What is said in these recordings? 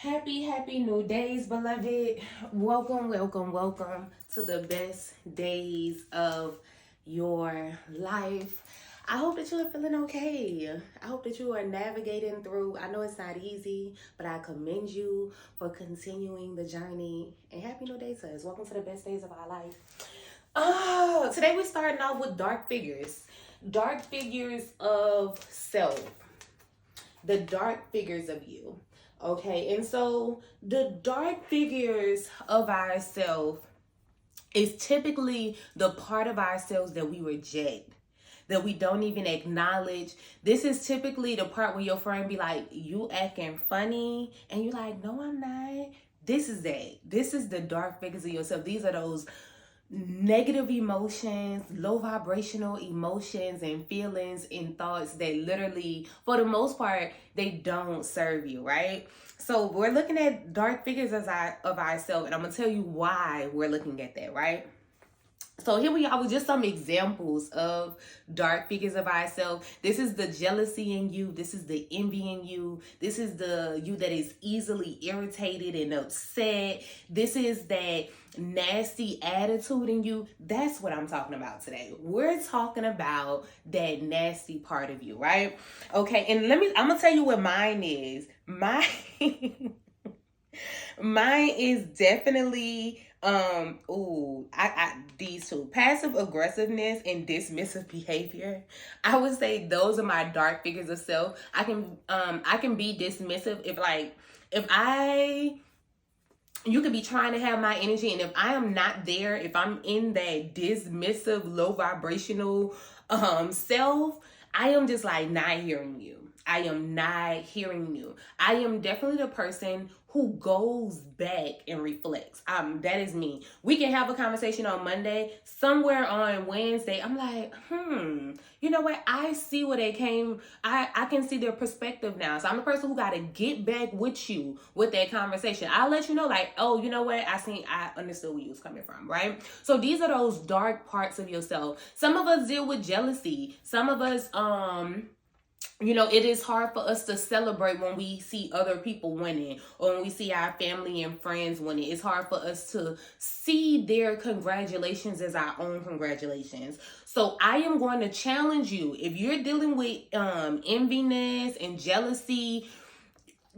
Happy new days, beloved. Welcome to the best days of your life. I hope that you are feeling okay. I hope that you are navigating through. I know it's not easy, but I commend you for continuing the journey. And happy new day to us. Welcome to the best days of our life. Today we're starting off with dark figures. Dark figures of self. The dark figures of you. Okay, and so the dark figures of ourselves is typically the part of ourselves that we reject, that we don't even acknowledge. This is typically the part where your friend be like, you acting funny, and you're like, no, I'm not. This is that. This is the dark figures of yourself. These are those negative emotions, low vibrational emotions and feelings and thoughts that literally, for the most part, they don't serve you, right? So we're looking at dark figures of ourselves, and I'm gonna tell you why we're looking at that, right? So here we are with just some examples of dark figures of ourselves. This is the jealousy in you. This is the envy in you. This is the you that is easily irritated and upset. This is that nasty attitude in you. That's what I'm talking about today. We're talking about that nasty part of you, right? Okay, and I'm gonna tell you what mine is. Mine is definitely these two, passive aggressiveness and dismissive behavior. I would say those are my dark figures of self. I can be dismissive if you could be trying to have my energy, and if I am not there, if I'm in that dismissive, low vibrational self, I am just like not hearing you. I am not hearing you. I am definitely the person who goes back and reflects. That is me. We can have a conversation on Monday. Somewhere on Wednesday, I'm like, you know what? I see where they came. I can see their perspective now. So I'm the person who got to get back with you with that conversation. I'll let you know, like, oh, you know what? I understood where you was coming from, right? So these are those dark parts of yourself. Some of us deal with jealousy. Some of us, it is hard for us to celebrate when we see other people winning, or when we see our family and friends winning. It's hard for us to see their congratulations as our own congratulations. So I am going to challenge you. If you're dealing with enviness and jealousy,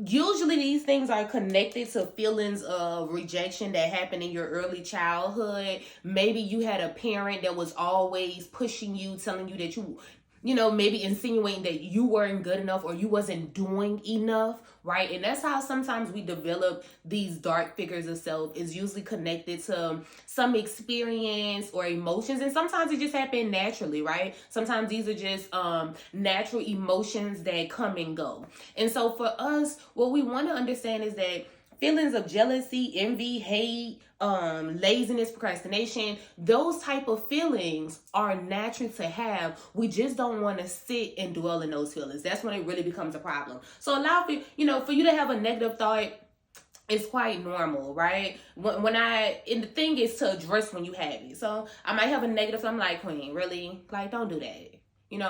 usually these things are connected to feelings of rejection that happened in your early childhood. Maybe you had a parent that was always pushing you, telling you that maybe insinuating that you weren't good enough or you wasn't doing enough, right? And that's how sometimes we develop these dark figures of self. Is usually connected to some experience or emotions, and sometimes it just happen naturally, right? Sometimes these are just natural emotions that come and go. And so for us, what we want to understand is that feelings of jealousy, envy, hate, laziness, procrastination, those type of feelings are natural to have. We just don't want to sit and dwell in those feelings. That's when it really becomes a problem. So allow for you to have a negative thought. It's quite normal, right? And the thing is to address when you have it. So I might have a negative thought. I'm like, Queen, really? Like, don't do that.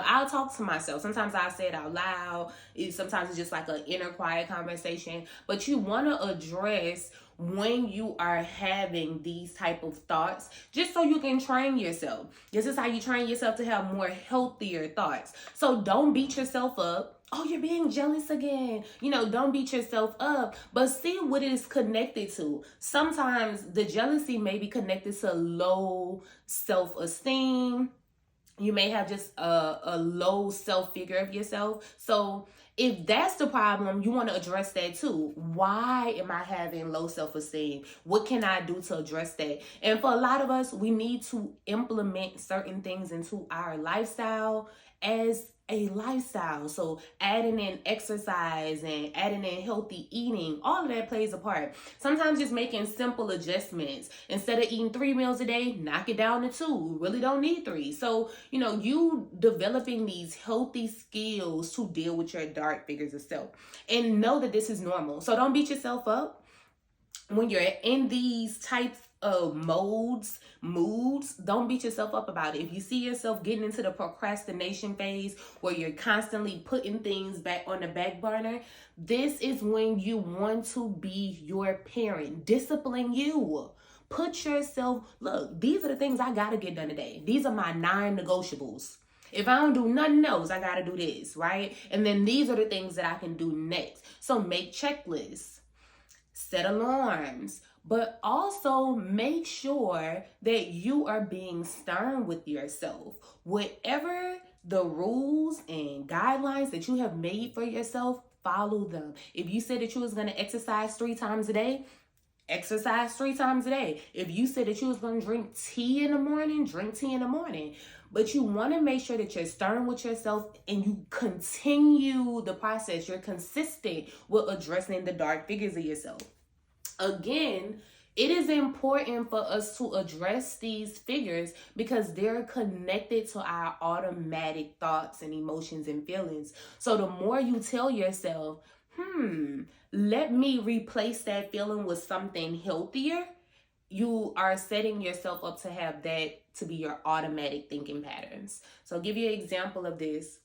I'll talk to myself. Sometimes I say it out loud. Sometimes it's just like an inner quiet conversation. But you want to address when you are having these type of thoughts, just so you can train yourself. This is how you train yourself to have more healthier thoughts. So don't beat yourself up. Oh, you're being jealous again. Don't beat yourself up, but see what it is connected to. Sometimes the jealousy may be connected to low self-esteem. You may have just a low self-figure of yourself. So if that's the problem, you want to address that too. Why am I having low self-esteem? What can I do to address that? And for a lot of us, we need to implement certain things into our lifestyle as a lifestyle. So adding in exercise and adding in healthy eating, all of that plays a part. Sometimes just making simple adjustments. Instead of eating 3 meals a day, knock it down to 2. You really don't need 3. So, you developing these healthy skills to deal with your dark figures of self. And know that this is normal. So don't beat yourself up when you're in these types moods, don't beat yourself up about it. If you see yourself getting into the procrastination phase where you're constantly putting things back on the back burner, this is when you want to be your parent. Discipline you. Put yourself, look, these are the things I gotta get done today. These are my non-negotiables. If I don't do nothing else, I gotta do this, right? And then these are the things that I can do next. So make checklists, set alarms, but also make sure that you are being stern with yourself. Whatever the rules and guidelines that you have made for yourself, follow them. If you said that you was going to exercise 3 times a day, exercise 3 times a day. If you said that you was going to drink tea in the morning, drink tea in the morning. But you want to make sure that you're stern with yourself and you continue the process. You're consistent with addressing the dark figures of yourself. Again, it is important for us to address these figures because they're connected to our automatic thoughts and emotions and feelings. So the more you tell yourself, let me replace that feeling with something healthier, you are setting yourself up to have that to be your automatic thinking patterns. So I'll give you an example of this.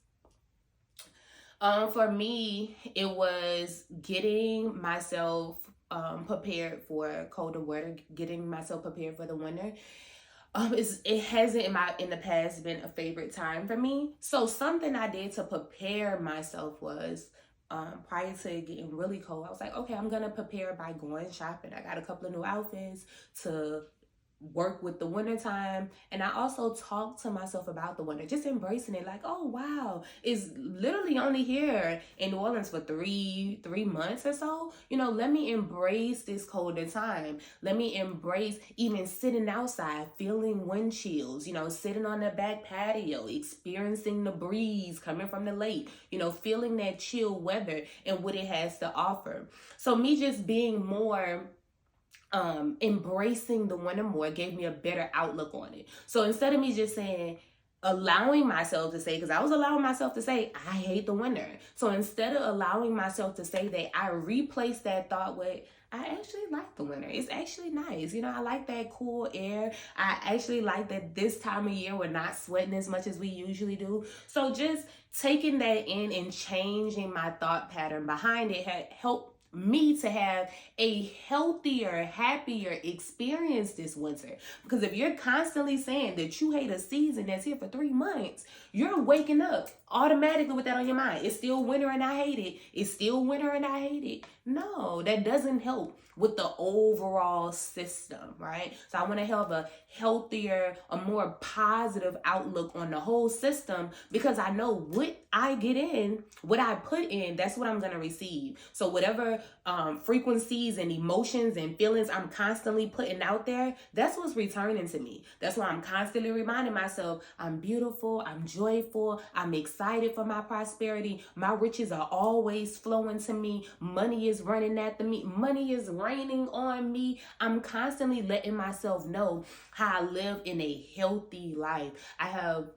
For me, it was getting myself prepared for colder weather, getting myself prepared for the winter. It hasn't in the past been a favorite time for me. So something I did to prepare myself was prior to it getting really cold, I was like, okay, I'm gonna prepare by going shopping. I got a couple of new outfits to work with the winter time, and I also talk to myself about the winter, just embracing it, like, oh wow, it's literally only here in New Orleans for three months or so. Let me embrace this colder time. Let me embrace even sitting outside, feeling wind chills, sitting on the back patio, experiencing the breeze coming from the lake, feeling that chill weather and what it has to offer. So me just being more embracing the winter more gave me a better outlook on it. So instead of me just allowing myself to say, because I was allowing myself to say, I hate the winter. So instead of allowing myself to say that, I replaced that thought with, I actually like the winter. It's actually nice. I like that cool air. I actually like that this time of year we're not sweating as much as we usually do. So just taking that in and changing my thought pattern behind it had helped me to have a healthier, happier experience this winter. Because if you're constantly saying that you hate a season that's here for 3 months, you're waking up automatically with that on your mind. It's still winter and I hate it. It's still winter and I hate it. No, that doesn't help with the overall system, right? So I want to have a healthier, a more positive outlook on the whole system, because I know what I get in, what I put in, that's what I'm going to receive. So whatever frequencies and emotions and feelings I'm constantly putting out there, that's what's returning to me. That's why I'm constantly reminding myself, I'm beautiful, I'm joyful, I'm excited for my prosperity. My riches are always flowing to me. Money is running after me. Money is raining on me. I'm constantly letting myself know how I live in a healthy life. I have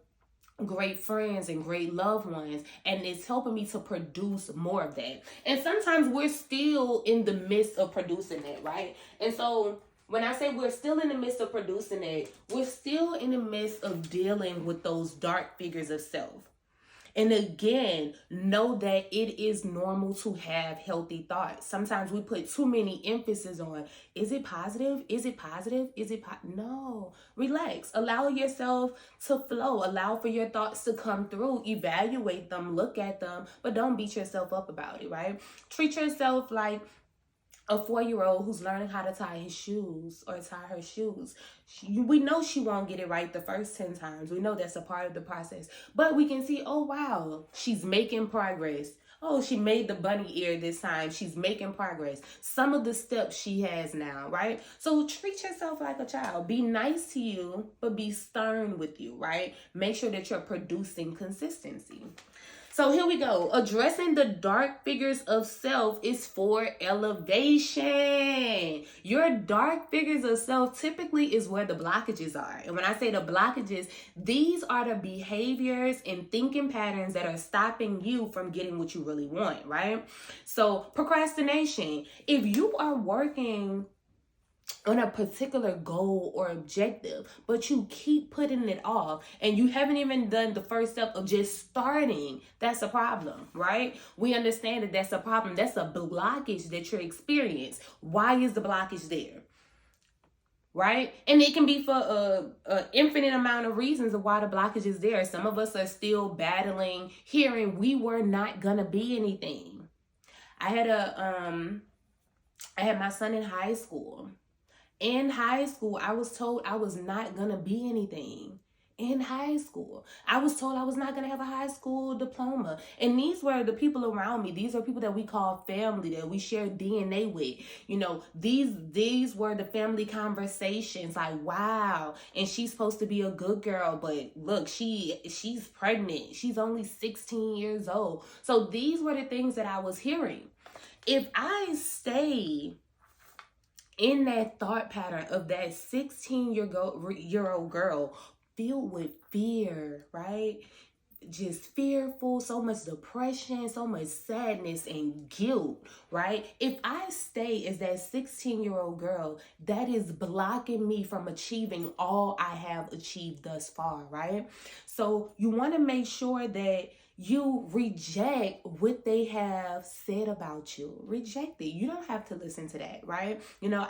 great friends and great loved ones, and it's helping me to produce more of that. And sometimes we're still in the midst of producing it, right? And so when I say we're still in the midst of producing it, we're still in the midst of dealing with those dark figures of self. And again, know that it is normal to have healthy thoughts. Sometimes we put too many emphasis on, is it positive? Is it positive? No, relax. Allow yourself to flow. Allow for your thoughts to come through. Evaluate them, look at them, but don't beat yourself up about it, right? Treat yourself like a 4-year-old who's learning how to tie his shoes or tie her shoes. We know she won't get it right the first 10 times. We know that's a part of the process. But we can see, oh, wow, she's making progress. Oh, she made the bunny ear this time. She's making progress. Some of the steps she has now, right? So treat yourself like a child. Be nice to you, but be stern with you, right? Make sure that you're producing consistency. So here we go. Addressing the dark figures of self is for elevation. Your dark figures of self typically is where the blockages are. And when I say the blockages, these are the behaviors and thinking patterns that are stopping you from getting what you really want, right? So procrastination. If you are working on a particular goal or objective, but you keep putting it off and you haven't even done the first step of just starting. That's a problem, right? We understand that that's a problem. That's a blockage that you're experiencing. Why is the blockage there? Right? And it can be for a infinite amount of reasons of why the blockage is there. Some of us are still battling hearing we were not gonna be anything. I had my son in high school. In high school, I was told I was not going to be anything. In high school, I was told I was not going to have a high school diploma. And these were the people around me. These are people that we call family, that we share DNA with. You know, these were the family conversations. Like, wow, and she's supposed to be a good girl, but look, she's pregnant. She's only 16 years old. So these were the things that I was hearing. If I stay in that thought pattern of that 16-year-old girl filled with fear, right? Just fearful, so much depression, so much sadness and guilt, right? If I stay as that 16-year-old girl, that is blocking me from achieving all I have achieved thus far, right? So you want to make sure that you reject what they have said about you. Reject it. You don't have to listen to that, right? You know,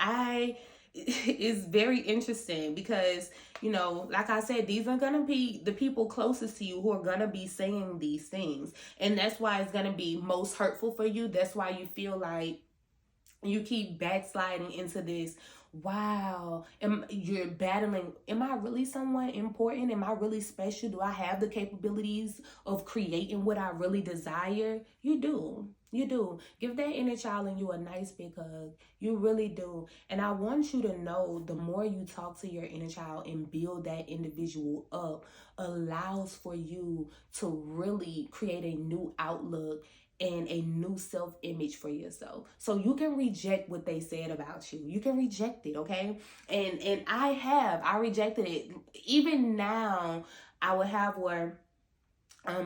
it's very interesting because, you know, like I said, these are going to be the people closest to you who are going to be saying these things. And that's why it's going to be most hurtful for you. That's why you feel like you keep backsliding into this. Wow, you're battling. Am I really someone important? Am I really special? Do I have the capabilities of creating what I really desire? You do. You do. Give that inner child in you a nice big hug. You really do. And I want you to know the more you talk to your inner child and build that individual up, allows for you to really create a new outlook and a new self-image for yourself. So you can reject what they said about you. You can reject it, okay? And I rejected it. Even now, I would have where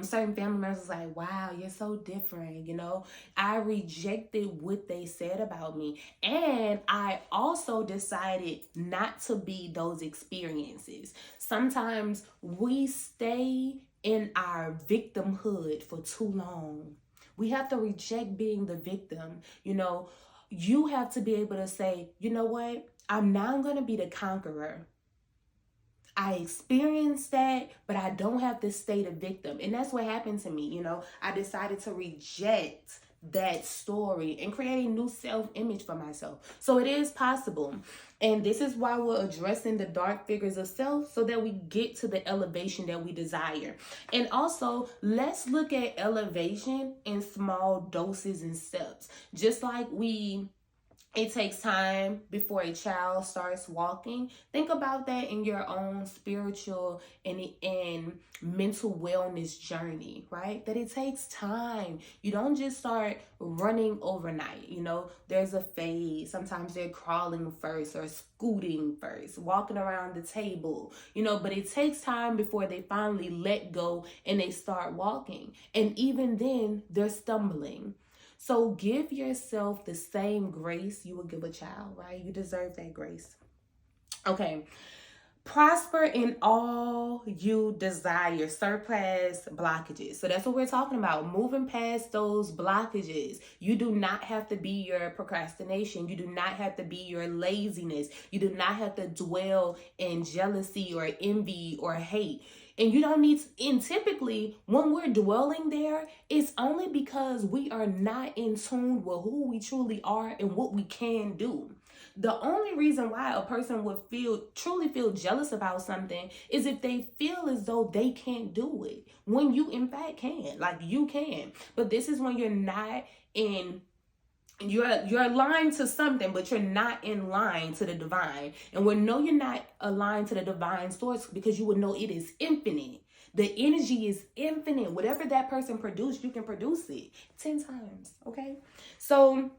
certain family members was like, wow, you're so different, you know. I rejected what they said about me. And I also decided not to be those experiences. Sometimes we stay in our victimhood for too long. We have to reject being the victim. You know, you have to be able to say, you know what? I'm now going to be the conqueror. I experienced that, but I don't have to stay the victim. And that's what happened to me. You know, I decided to reject that story and create a new self-image for myself. So it is possible. And this is why we're addressing the dark figures of self, so that we get to the elevation that we desire. And also, let's look at elevation in small doses and steps. Just like it takes time before a child starts walking. Think about that in your own spiritual and mental wellness journey, right? That it takes time. You don't just start running overnight. You know, there's a phase. Sometimes they're crawling first or scooting first, walking around the table, you know, but it takes time before they finally let go and they start walking. And even then, they're stumbling. So give yourself the same grace you would give a child, right? You deserve that grace. Okay. Prosper in all you desire. Surpass blockages. So that's what we're talking about. Moving past those blockages. You do not have to be your procrastination. You do not have to be your laziness. You do not have to dwell in jealousy or envy or hate. And you don't need to, and typically when we're dwelling there, it's only because we are not in tune with who we truly are and what we can do. The only reason why a person would truly feel jealous about something is if they feel as though they can't do it, when you in fact can. Like, you can. But this is when you're not in, you're aligned to something, but you're not in line to the divine. And we know you're not aligned to the divine source because you would know it is infinite. The energy is infinite. Whatever that person produced, you can produce it 10 times. Okay. So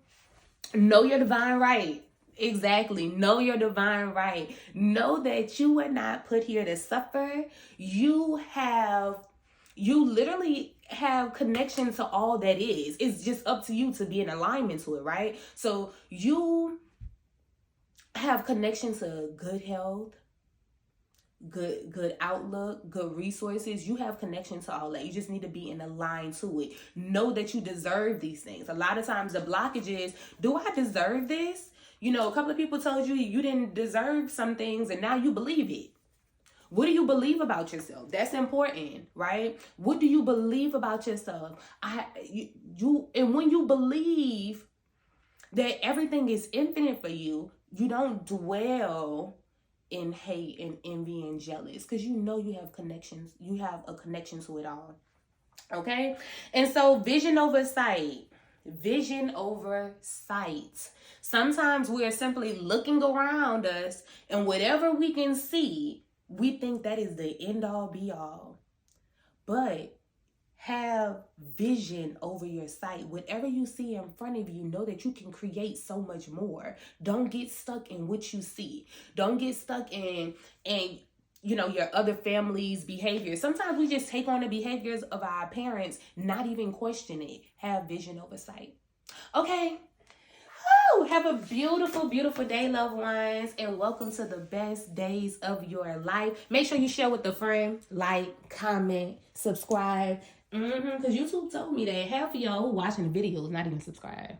know your divine right. Exactly. Know your divine right. Know that you were not put here to suffer. You literally have connection to all that is. It's just up to you to be in alignment to it, right? So you have connection to good health, good outlook, good resources. You have connection to all that. You just need to be in a line to it. Know that you deserve these things. A lot of times the blockage is, do I deserve this? You know, a couple of people told you you didn't deserve some things and now you believe it. What do you believe about yourself? That's important, right? What do you believe about yourself? And when you believe that everything is infinite for you, you don't dwell in hate and envy and jealous, because you know you have connections. You have a connection to it all. Okay? And so vision over sight. Vision over sight. Sometimes we're simply looking around us, and whatever we can see, we think that is the end all be all. But have vision over your sight. Whatever you see in front of you, know that you can create so much more. Don't get stuck in what you see. Don't get stuck in you know, your other family's behavior. Sometimes we just take on the behaviors of our parents, not even question it. Have vision over sight. Okay. Woo! Have a beautiful, beautiful day, loved ones, and welcome to the best days of your life. Make sure you share with a friend, like, comment, subscribe. Because YouTube told me that half of y'all who watching the videos not even subscribe.